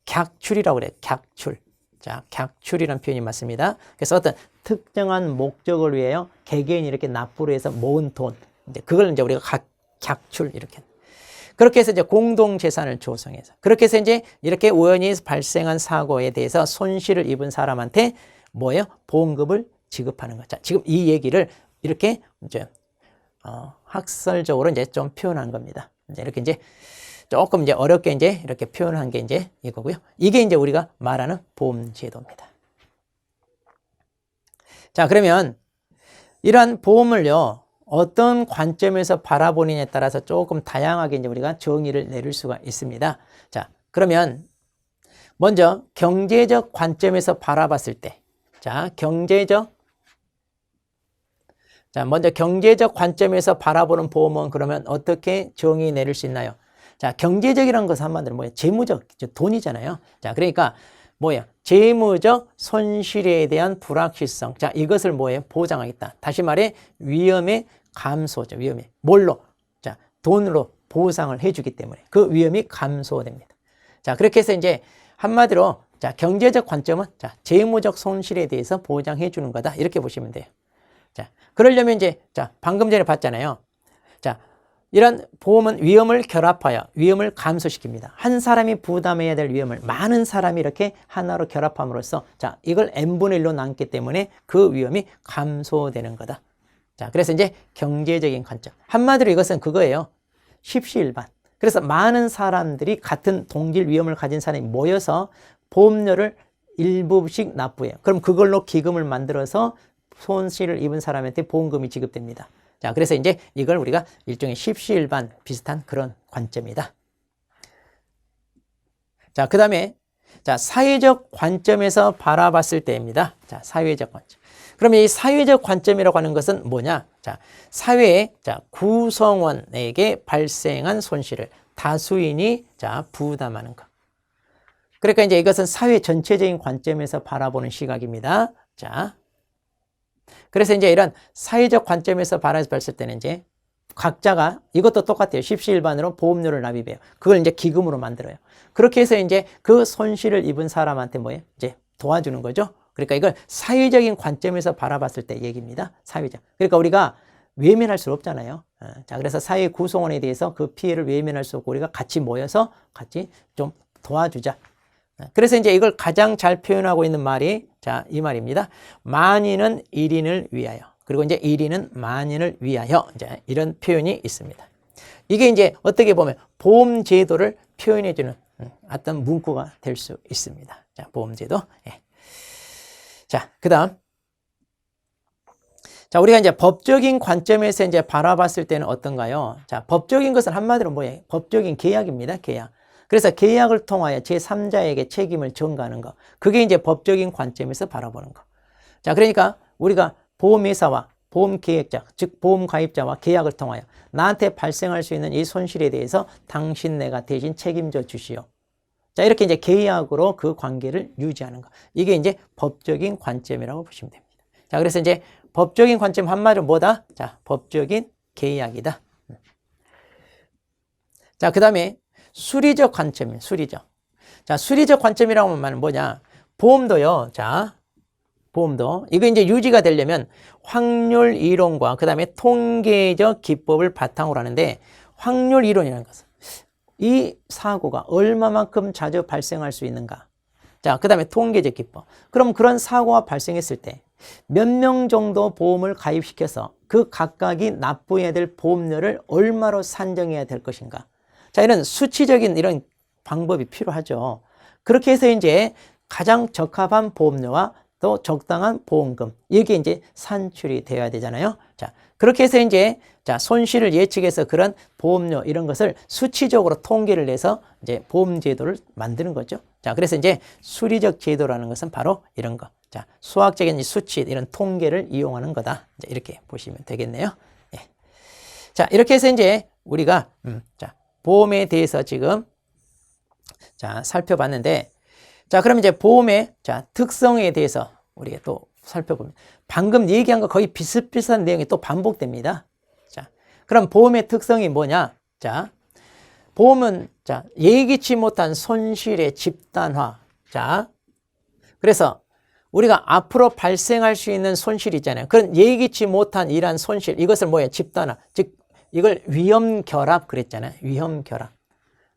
객출이라고 그래요. 객출. 자, 객출이라는 표현이 맞습니다. 그래서 어떤 특정한 목적을 위하여 개개인이 이렇게 납부를 해서 모은 돈. 이제 그걸 이제 우리가 객출 이렇게. 그렇게 해서 이제 공동재산을 조성해서. 그렇게 해서 이제 이렇게 우연히 발생한 사고에 대해서 손실을 입은 사람한테 뭐예요? 보험금을 지급하는 거죠. 지금 이 얘기를 이렇게 이제 학설적으로 이제 좀 표현한 겁니다. 이제 이렇게 이제 조금 이제 어렵게 이제 이렇게 표현한 게 이제 이거고요. 이게 이제 우리가 말하는 보험 제도입니다. 자, 그러면 이러한 보험을요, 어떤 관점에서 바라보느냐에 따라서 조금 다양하게 이제 우리가 정의를 내릴 수가 있습니다. 자, 그러면 먼저 경제적 관점에서 바라봤을 때, 자, 먼저 경제적 관점에서 바라보는 보험은 그러면 어떻게 정의 내릴 수 있나요? 자, 경제적이라는 것은 한마디로 뭐예요? 재무적, 돈이잖아요. 자, 그러니까 뭐예요? 재무적 손실에 대한 불확실성. 자, 이것을 뭐예요? 보장하겠다. 다시 말해 위험의 감소죠. 위험이. 뭘로? 자, 돈으로 보상을 해주기 때문에 그 위험이 감소됩니다. 자, 그렇게 해서 이제 한마디로 자, 경제적 관점은 자, 재무적 손실에 대해서 보장해 주는 거다. 이렇게 보시면 돼요. 자, 그러려면 이제 자, 방금 전에 봤잖아요. 자, 이런 보험은 위험을 결합하여 위험을 감소시킵니다. 한 사람이 부담해야 될 위험을 많은 사람이 이렇게 하나로 결합함으로써 자, 이걸 n분의 1로 나누기 때문에 그 위험이 감소되는 거다. 자, 그래서 이제 경제적인 관점. 한마디로 이것은 그거예요. 십시일반. 그래서 많은 사람들이 같은 동질 위험을 가진 사람이 모여서 보험료를 일부씩 납부해요. 그럼 그걸로 기금을 만들어서 손실을 입은 사람한테 보험금이 지급됩니다. 자, 그래서 이제 이걸 우리가 일종의 십시일반 비슷한 그런 관점이다. 자, 그 다음에 자, 사회적 관점에서 바라봤을 때입니다. 자, 사회적 관점. 그럼 이 사회적 관점이라고 하는 것은 뭐냐? 자, 사회의 자, 구성원에게 발생한 손실을 다수인이 자, 부담하는 것. 그러니까 이제 이것은 사회 전체적인 관점에서 바라보는 시각입니다. 자, 그래서 이제 이런 사회적 관점에서 바라봤을 때는 이제 각자가 이것도 똑같아요. 십시일반으로 보험료를 납입해요. 그걸 이제 기금으로 만들어요. 그렇게 해서 이제 그 손실을 입은 사람한테 뭐예요? 이제 도와주는 거죠. 그러니까 이걸 사회적인 관점에서 바라봤을 때 얘기입니다. 사회적. 그러니까 우리가 외면할 수 없잖아요. 자, 그래서 사회 구성원에 대해서 그 피해를 외면할 수 없고 우리가 같이 모여서 같이 좀 도와주자. 그래서 이제 이걸 가장 잘 표현하고 있는 말이 자, 이 말입니다. 만인은 1인을 위하여. 그리고 이제 1인은 만인을 위하여. 이제 이런 표현이 있습니다. 이게 이제 어떻게 보면 보험 제도를 표현해 주는 어떤 문구가 될 수 있습니다. 자, 보험 제도. 예. 자, 그다음. 자, 우리가 이제 법적인 관점에서 이제 바라봤을 때는 어떤가요? 자, 법적인 것은 한마디로 뭐예요? 법적인 계약입니다. 계약. 그래서 계약을 통하여 제3자에게 책임을 전가하는 거. 그게 이제 법적인 관점에서 바라보는 거. 자, 그러니까 우리가 보험회사와 보험계획자, 즉 보험가입자와 계약을 통하여 나한테 발생할 수 있는 이 손실에 대해서 당신 내가 대신 책임져 주시오. 자, 이렇게 이제 계약으로 그 관계를 유지하는 거. 이게 이제 법적인 관점이라고 보시면 됩니다. 자, 그래서 이제 법적인 관점 한마디로 뭐다? 자, 법적인 계약이다. 자, 그 다음에 수리적 관점이에요. 수리적. 자, 수리적 관점이라고 하는 말은 뭐냐? 보험도요. 자, 보험도. 이거 이제 유지가 되려면 확률 이론과 그 다음에 통계적 기법을 바탕으로 하는데 확률 이론이라는 것은 이 사고가 얼마만큼 자주 발생할 수 있는가. 자, 그 다음에 통계적 기법. 그럼 그런 사고가 발생했을 때 몇 명 정도 보험을 가입시켜서 그 각각이 납부해야 될 보험료를 얼마로 산정해야 될 것인가. 자, 이런 수치적인 이런 방법이 필요하죠. 그렇게 해서 이제 가장 적합한 보험료와 또 적당한 보험금, 이게 이제 산출이 되어야 되잖아요. 자, 그렇게 해서 이제 자, 손실을 예측해서 그런 보험료 이런 것을 수치적으로 통계를 내서 이제 보험 제도를 만드는 거죠. 자, 그래서 이제 수리적 제도라는 것은 바로 이런 거. 자, 수학적인 수치 이런 통계를 이용하는 거다. 이제 이렇게 보시면 되겠네요. 예. 자, 이렇게 해서 이제 우리가 자, 보험에 대해서 지금 자, 살펴봤는데 자, 그럼 이제 보험의 자, 특성에 대해서 우리가 또 살펴보면 방금 얘기한 거 거의 비슷비슷한 내용이 또 반복됩니다. 자, 그럼 보험의 특성이 뭐냐? 자, 보험은 자, 예기치 못한 손실의 집단화. 자, 그래서 우리가 앞으로 발생할 수 있는 손실이 있잖아요. 그런 예기치 못한 이러한 손실, 이것을 뭐예요? 집단화. 즉, 이걸 위험결합 그랬잖아요. 위험결합.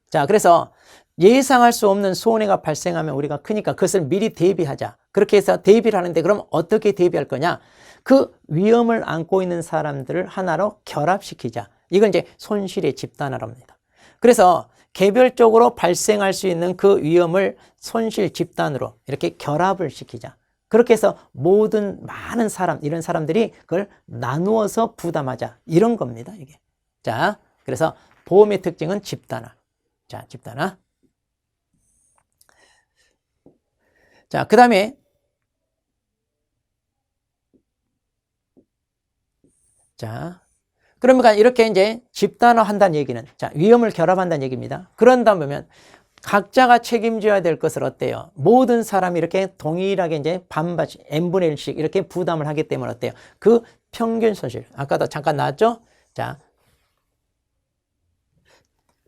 자, 그래서 예상할 수 없는 손해가 발생하면 우리가 크니까 그것을 미리 대비하자. 그렇게 해서 대비를 하는데 그럼 어떻게 대비할 거냐? 그 위험을 안고 있는 사람들을 하나로 결합시키자. 이건 이제 손실의 집단화라고 합니다. 그래서 개별적으로 발생할 수 있는 그 위험을 손실 집단으로 이렇게 결합을 시키자. 그렇게 해서 모든 많은 사람, 이런 사람들이 그걸 나누어서 부담하자. 이런 겁니다, 이게. 자, 그래서 보험의 특징은 집단화. 자, 집단화. 자, 그 다음에 자, 그러니까 이렇게 이제 집단화 한다는 얘기는 자, 위험을 결합한다는 얘기입니다. 그런다면 각자가 책임져야 될 것을 어때요? 모든 사람이 이렇게 동일하게 이제 반반씩 n분의 1씩 이렇게 부담을 하기 때문에 어때요? 그 평균 손실. 아까도 잠깐 나왔죠? 자,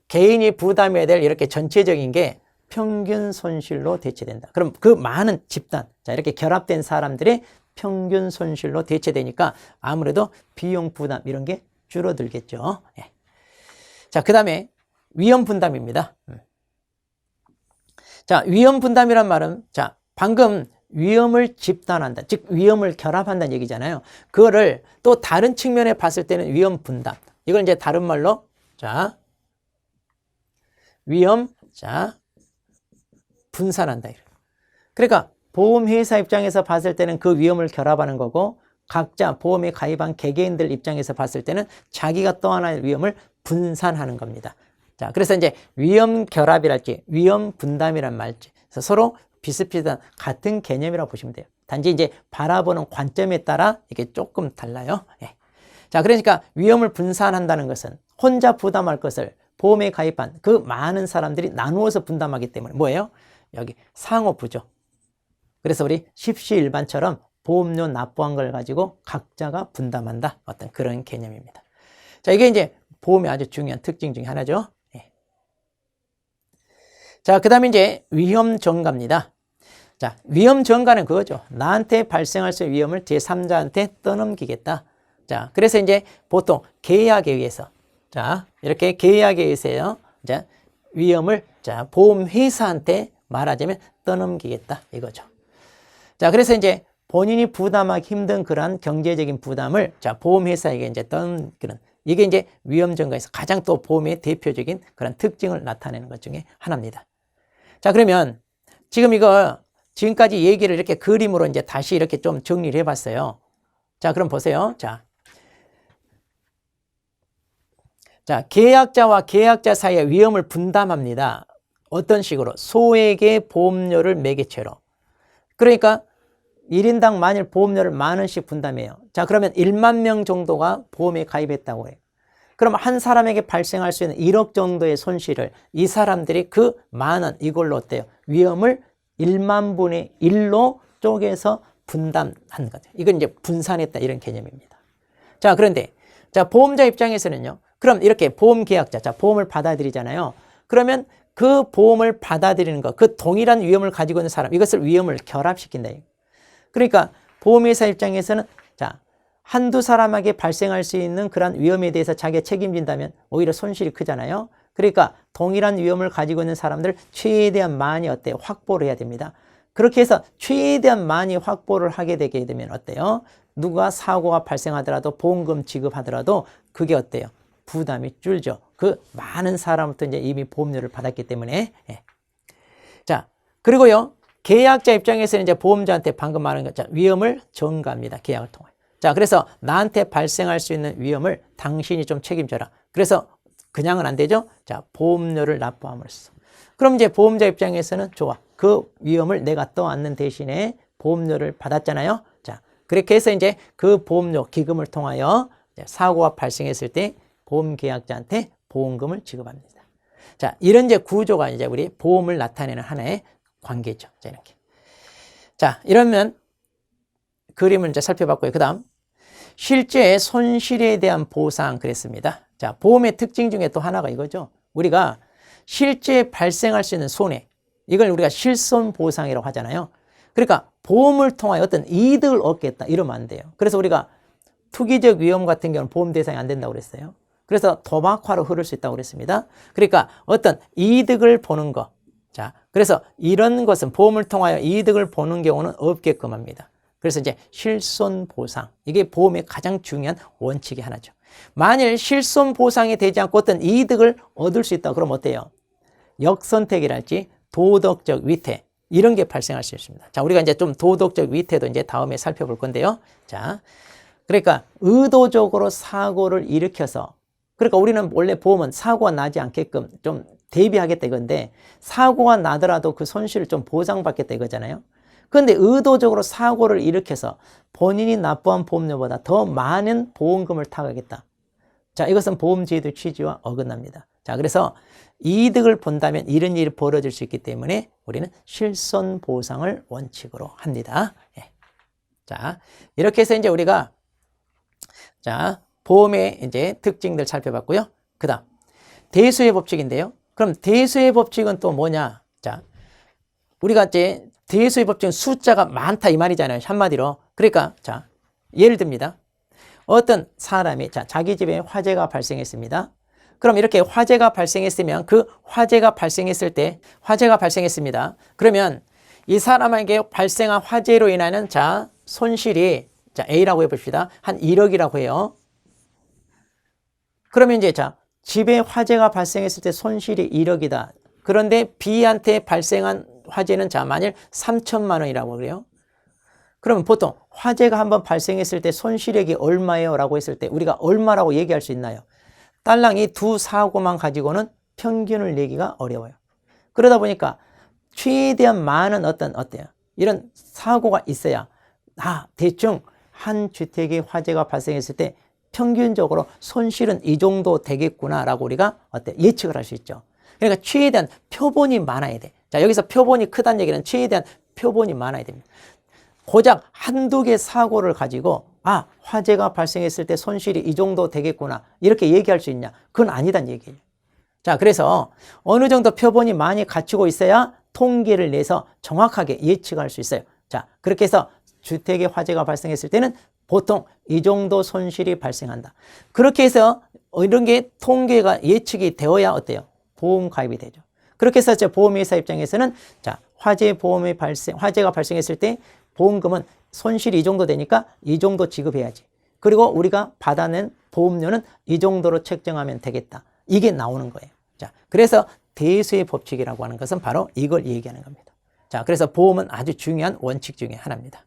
개인이 부담해야 될 이렇게 전체적인 게 평균 손실로 대체된다. 그럼 그 많은 집단, 자, 이렇게 결합된 사람들의 평균 손실로 대체되니까 아무래도 비용 부담 이런 게 줄어들겠죠. 예. 자, 그 다음에 위험 분담입니다. 자, 위험 분담이란 말은 자, 방금 위험을 집단한다. 즉 위험을 결합한다는 얘기잖아요. 그거를 또 다른 측면에 봤을 때는 위험 분담. 이걸 이제 다른 말로 자, 위험 자, 분산한다. 그러니까 보험회사 입장에서 봤을 때는 그 위험을 결합하는 거고 각자 보험에 가입한 개개인들 입장에서 봤을 때는 자기가 떠안을 위험을 분산하는 겁니다. 자, 그래서 이제 위험 결합이랄지 위험 분담이란 말지 그래서 서로 비슷비슷한 같은 개념이라고 보시면 돼요. 단지 이제 바라보는 관점에 따라 이게 조금 달라요. 예. 자, 그러니까 위험을 분산한다는 것은 혼자 부담할 것을 보험에 가입한 그 많은 사람들이 나누어서 분담하기 때문에 뭐예요? 여기 상호부죠. 그래서 우리 십시일반처럼 보험료 납부한 걸 가지고 각자가 분담한다. 어떤 그런 개념입니다. 자, 이게 이제 보험의 아주 중요한 특징 중에 하나죠. 예. 자, 그 다음에 이제 위험 전가입니다. 자, 위험 전가는 그거죠. 나한테 발생할 수 있는 위험을 제3자한테 떠넘기겠다. 자, 그래서 이제 보통 계약에 의해서 자, 이렇게 계약에 의해서요. 자, 위험을 자, 보험회사한테 말하자면 떠넘기겠다. 이거죠. 자, 그래서 이제 본인이 부담하기 힘든 그러한 경제적인 부담을 자, 보험회사에게 이제 떠넘기는 이게 이제 위험 전가에서 가장 또 보험의 대표적인 그런 특징을 나타내는 것 중에 하나입니다. 자, 그러면 지금 이거 지금까지 얘기를 이렇게 그림으로 이제 다시 이렇게 좀 정리를 해봤어요. 자, 그럼 보세요. 자, 계약자와 계약자 사이에 위험을 분담합니다. 어떤 식으로? 소액의 보험료를 매개체로. 그러니까 1인당 만일 보험료를 10,000원씩 분담해요. 자, 그러면 1만 명 정도가 보험에 가입했다고 해요. 그럼 한 사람에게 발생할 수 있는 1억 정도의 손실을 이 사람들이 그 10,000원 이걸로 어때요? 위험을 1만 분의 1로 쪼개서 분담한 거죠. 이건 이제 분산했다 이런 개념입니다. 자, 그런데 자, 보험자 입장에서는요. 그럼 이렇게 보험 계약자, 자, 보험을 받아들이잖아요. 그러면 그 보험을 받아들이는 것, 그 동일한 위험을 가지고 있는 사람, 이것을 위험을 결합시킨다. 그러니까 보험회사 입장에서는 자, 한두 사람에게 발생할 수 있는 그런 위험에 대해서 자기가 책임진다면 오히려 손실이 크잖아요. 그러니까 동일한 위험을 가지고 있는 사람들 최대한 많이 어때요? 확보를 해야 됩니다. 그렇게 해서 최대한 많이 확보를 하게 되게 되면 어때요? 누가 사고가 발생하더라도 보험금 지급하더라도 그게 어때요? 부담이 줄죠. 그 많은 사람부터 이제 이미 보험료를 받았기 때문에. 예. 자, 그리고요. 계약자 입장에서는 이제 보험자한테 방금 말한 것처럼 위험을 전가합니다. 계약을 통해. 자, 그래서 나한테 발생할 수 있는 위험을 당신이 좀 책임져라. 그래서 그냥은 안 되죠. 자, 보험료를 납부함으로써. 그럼 이제 보험자 입장에서는 좋아. 그 위험을 내가 떠안는 대신에 보험료를 받았잖아요. 자, 그렇게 해서 이제 그 보험료 기금을 통하여 사고가 발생했을 때 보험계약자한테 보험금을 지급합니다. 자, 이런 이제 구조가 이제 우리 보험을 나타내는 하나의 관계죠. 자, 이렇게. 자, 이러면 그림을 이제 살펴봤고요. 그 다음, 실제 손실에 대한 보상 그랬습니다. 자, 보험의 특징 중에 또 하나가 이거죠. 우리가 실제 발생할 수 있는 손해, 이걸 우리가 실손보상이라고 하잖아요. 그러니까 보험을 통하여 어떤 이득을 얻겠다 이러면 안 돼요. 그래서 우리가 투기적 위험 같은 경우는 보험 대상이 안 된다고 그랬어요. 그래서 도박화로 흐를 수 있다고 그랬습니다. 그러니까 어떤 이득을 보는 거. 자, 그래서 이런 것은 보험을 통하여 이득을 보는 경우는 없게끔 합니다. 그래서 이제 실손보상. 이게 보험의 가장 중요한 원칙이 하나죠. 만일 실손보상이 되지 않고 어떤 이득을 얻을 수 있다. 그럼 어때요? 역선택이랄지 도덕적 위태. 이런 게 발생할 수 있습니다. 자, 우리가 이제 좀 도덕적 위태도 이제 다음에 살펴볼 건데요. 자, 그러니까 의도적으로 사고를 일으켜서 그러니까 우리는 원래 보험은 사고가 나지 않게끔 좀 대비하겠다 이건데 사고가 나더라도 그 손실을 좀 보상받겠다 이거잖아요. 그런데 의도적으로 사고를 일으켜서 본인이 납부한 보험료보다 더 많은 보험금을 타가겠다. 자, 이것은 보험제도 취지와 어긋납니다. 자, 그래서 이득을 본다면 이런 일이 벌어질 수 있기 때문에 우리는 실손보상을 원칙으로 합니다. 예. 자, 이렇게 해서 이제 우리가 자, 보험의 이제 특징들 살펴봤고요. 그 다음, 대수의 법칙인데요. 그럼 대수의 법칙은 또 뭐냐? 자, 우리가 이제 대수의 법칙은 숫자가 많다 이 말이잖아요. 한마디로. 그러니까, 자, 예를 듭니다. 어떤 사람이, 자, 자기 집에 화재가 발생했습니다. 그럼 이렇게 화재가 발생했으면 그 화재가 발생했을 때, 화재가 발생했습니다. 그러면 이 사람에게 발생한 화재로 인하는 자, 손실이 자, A라고 해봅시다. 한 1억이라고 해요. 그러면 이제 자, 집에 화재가 발생했을 때 손실이 1억이다. 그런데 B한테 발생한 화재는 자, 만일 3천만 원이라고 그래요. 그러면 보통 화재가 한번 발생했을 때 손실액이 얼마예요? 라고 했을 때 우리가 얼마라고 얘기할 수 있나요? 딸랑이 두 사고만 가지고는 평균을 내기가 어려워요. 그러다 보니까 최대한 많은 어때요? 이런 사고가 있어야 대충 한 주택에 화재가 발생했을 때 평균적으로 손실은 이 정도 되겠구나라고 우리가 예측을 할 수 있죠. 그러니까 최대한 표본이 많아야 돼. 자, 여기서 표본이 크다는 얘기는 최대한 표본이 많아야 됩니다. 고작 한두 개 사고를 가지고 화재가 발생했을 때 손실이 이 정도 되겠구나 이렇게 얘기할 수 있냐? 그건 아니다는 얘기예요. 자, 그래서 어느 정도 표본이 많이 갖추고 있어야 통계를 내서 정확하게 예측할 수 있어요. 자, 그렇게 해서 주택에 화재가 발생했을 때는 보통 이 정도 손실이 발생한다. 그렇게 해서 이런 게 통계가 예측이 되어야 어때요? 보험 가입이 되죠. 그렇게 해서 보험회사 입장에서는 자, 화재가 발생했을 때 보험금은 손실이 이 정도 되니까 이 정도 지급해야지. 그리고 우리가 받아낸 보험료는 이 정도로 책정하면 되겠다. 이게 나오는 거예요. 자, 그래서 대수의 법칙이라고 하는 것은 바로 이걸 얘기하는 겁니다. 자, 그래서 보험은 아주 중요한 원칙 중에 하나입니다.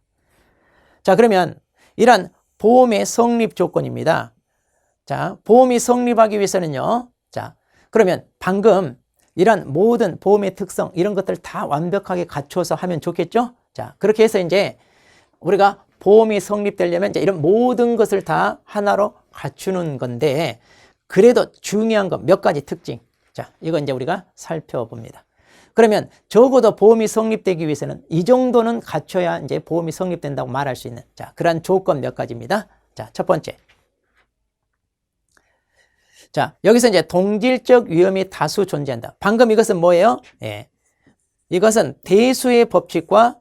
자, 그러면 이러한 보험의 성립 조건입니다. 자, 보험이 성립하기 위해서는요. 자, 그러면 방금 이러한 모든 보험의 특성 이런 것들 다 완벽하게 갖춰서 하면 좋겠죠? 자, 그렇게 해서 이제 우리가 보험이 성립되려면 이제 이런 모든 것을 다 하나로 갖추는 건데 그래도 중요한 것 몇 가지 특징. 자, 이거 이제 우리가 살펴봅니다. 그러면 적어도 보험이 성립되기 위해서는 이 정도는 갖춰야 이제 보험이 성립된다고 말할 수 있는 자, 그러한 조건 몇 가지입니다. 자, 첫 번째. 자, 여기서 이제 동질적 위험이 다수 존재한다. 방금 이것은 뭐예요? 예. 이것은 대수의 법칙과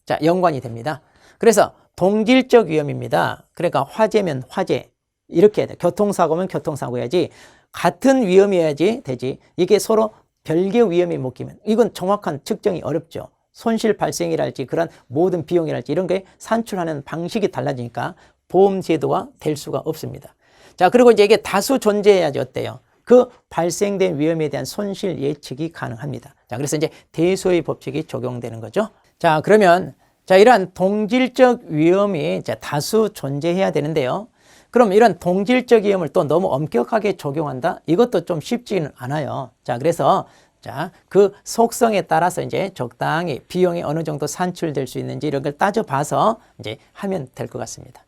자, 연관이 됩니다. 그래서 동질적 위험입니다. 그러니까 화재면 화재. 이렇게 해야 돼. 교통사고면 교통사고야지. 같은 위험이어야지 되지. 이게 서로 별개의 위험이 묶이면 이건 정확한 측정이 어렵죠. 손실 발생이랄지 그런 모든 비용이랄지 이런 게 산출하는 방식이 달라지니까 보험 제도가 될 수가 없습니다. 자, 그리고 이제 이게 다수 존재해야지 어때요? 그 발생된 위험에 대한 손실 예측이 가능합니다. 자, 그래서 이제 대수의 법칙이 적용되는 거죠. 자, 그러면 자, 이러한 동질적 위험이 이제 다수 존재해야 되는데요. 그럼 이런 동질적 위험을 또 너무 엄격하게 적용한다? 이것도 좀 쉽지는 않아요. 자, 그래서 자, 그 속성에 따라서 이제 적당히 비용이 어느 정도 산출될 수 있는지 이런 걸 따져봐서 이제 하면 될 것 같습니다.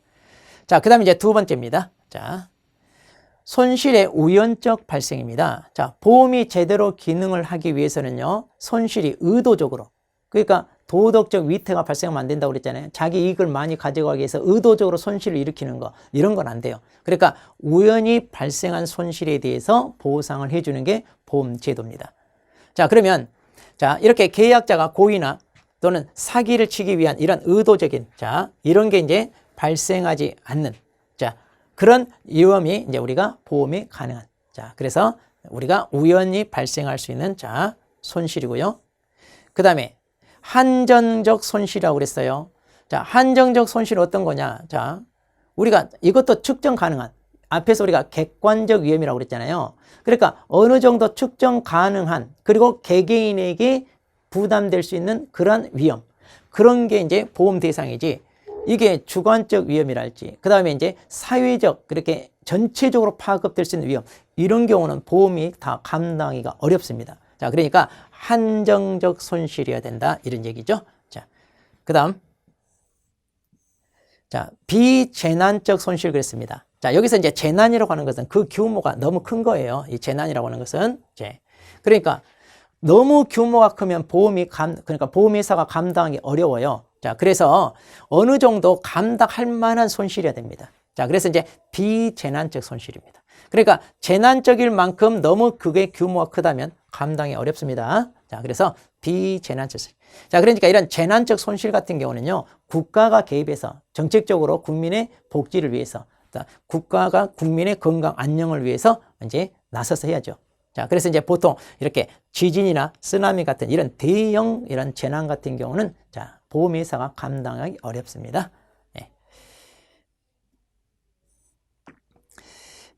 자, 그 다음에 이제 두 번째입니다. 자, 손실의 우연적 발생입니다. 자, 보험이 제대로 기능을 하기 위해서는요, 손실이 의도적으로, 그러니까 도덕적 위태가 발생하면 안 된다고 그랬잖아요. 자기 이익을 많이 가져가기 위해서 의도적으로 손실을 일으키는 거, 이런 건 안 돼요. 그러니까 우연히 발생한 손실에 대해서 보상을 해주는 게 보험 제도입니다. 자, 그러면 자, 이렇게 계약자가 고의나 또는 사기를 치기 위한 이런 의도적인 자, 이런 게 이제 발생하지 않는 자, 그런 위험이 이제 우리가 보험이 가능한 자, 그래서 우리가 우연히 발생할 수 있는 자, 손실이고요. 그 다음에 한정적 손실이라고 그랬어요. 자, 한정적 손실은 어떤 거냐? 자, 우리가 이것도 측정 가능한 앞에서 우리가 객관적 위험이라고 그랬잖아요. 그러니까 어느 정도 측정 가능한 그리고 개개인에게 부담될 수 있는 그런 위험 그런 게 이제 보험 대상이지 이게 주관적 위험이랄지 그 다음에 이제 사회적 그렇게 전체적으로 파급될 수 있는 위험 이런 경우는 보험이 다 감당하기가 어렵습니다. 자, 그러니까 한정적 손실이어야 된다 이런 얘기죠. 자, 그 다음 자, 비재난적 손실 그랬습니다. 자, 여기서 이제 재난이라고 하는 것은 그 규모가 너무 큰 거예요. 이 재난이라고 하는 것은 그러니까 너무 규모가 크면 그러니까 보험회사가 감당하기 어려워요. 자, 그래서 어느 정도 감당할 만한 손실이어야 됩니다. 자, 그래서 이제 비재난적 손실입니다. 그러니까 재난적일 만큼 너무 그게 규모가 크다면 감당이 어렵습니다. 자, 그래서 비재난적 손실. 자, 그러니까 이런 재난적 손실 같은 경우는요, 국가가 개입해서 정책적으로 국민의 복지를 위해서, 국가가 국민의 건강 안녕을 위해서 이제 나서서 해야죠. 자, 그래서 이제 보통 이렇게 지진이나 쓰나미 같은 이런 대형 이런 재난 같은 경우는 자, 보험회사가 감당하기 어렵습니다. 네.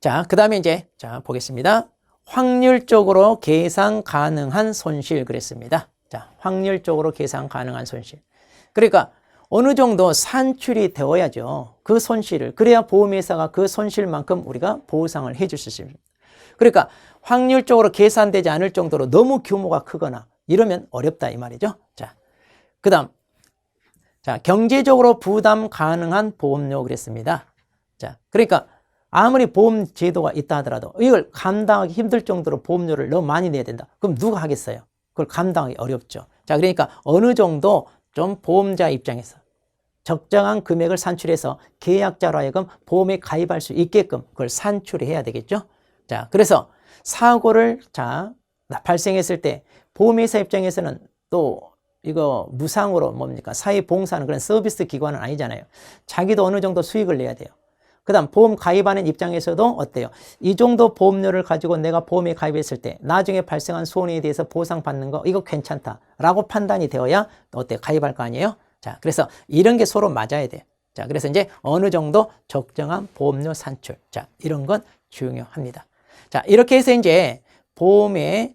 자, 그 다음에 이제 자, 보겠습니다. 확률적으로 계산 가능한 손실 그랬습니다. 자, 확률적으로 계산 가능한 손실. 그러니까 어느 정도 산출이 되어야죠. 그 손실을. 그래야 보험회사가 그 손실만큼 우리가 보상을 해줄 수 있습니다. 그러니까 확률적으로 계산되지 않을 정도로 너무 규모가 크거나 이러면 어렵다 이 말이죠. 자, 그 다음. 자, 경제적으로 부담 가능한 보험료 그랬습니다. 자, 그러니까 아무리 보험 제도가 있다 하더라도 이걸 감당하기 힘들 정도로 보험료를 너무 많이 내야 된다. 그럼 누가 하겠어요? 그걸 감당하기 어렵죠. 자, 그러니까 어느 정도 좀 보험자 입장에서 적정한 금액을 산출해서 계약자로 하여금 보험에 가입할 수 있게끔 그걸 산출해야 되겠죠. 자, 그래서 사고를 발생했을 때 보험회사 입장에서는 또 이거 무상으로 뭡니까? 사회봉사하는 그런 서비스 기관은 아니잖아요. 자기도 어느 정도 수익을 내야 돼요. 그 다음 보험 가입하는 입장에서도 어때요? 이 정도 보험료를 가지고 내가 보험에 가입했을 때 나중에 발생한 손해에 대해서 보상받는 거 이거 괜찮다라고 판단이 되어야 어때요? 가입할 거 아니에요? 자, 그래서 이런 게 서로 맞아야 돼요. 자, 그래서 이제 어느 정도 적정한 보험료 산출. 자, 이런 건 중요합니다. 자, 이렇게 해서 이제 보험에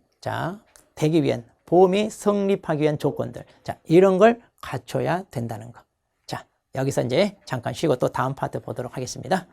되기 위한 보험이 성립하기 위한 조건들. 자, 이런 걸 갖춰야 된다는 거. 자, 여기서 이제 잠깐 쉬고 또 다음 파트 보도록 하겠습니다.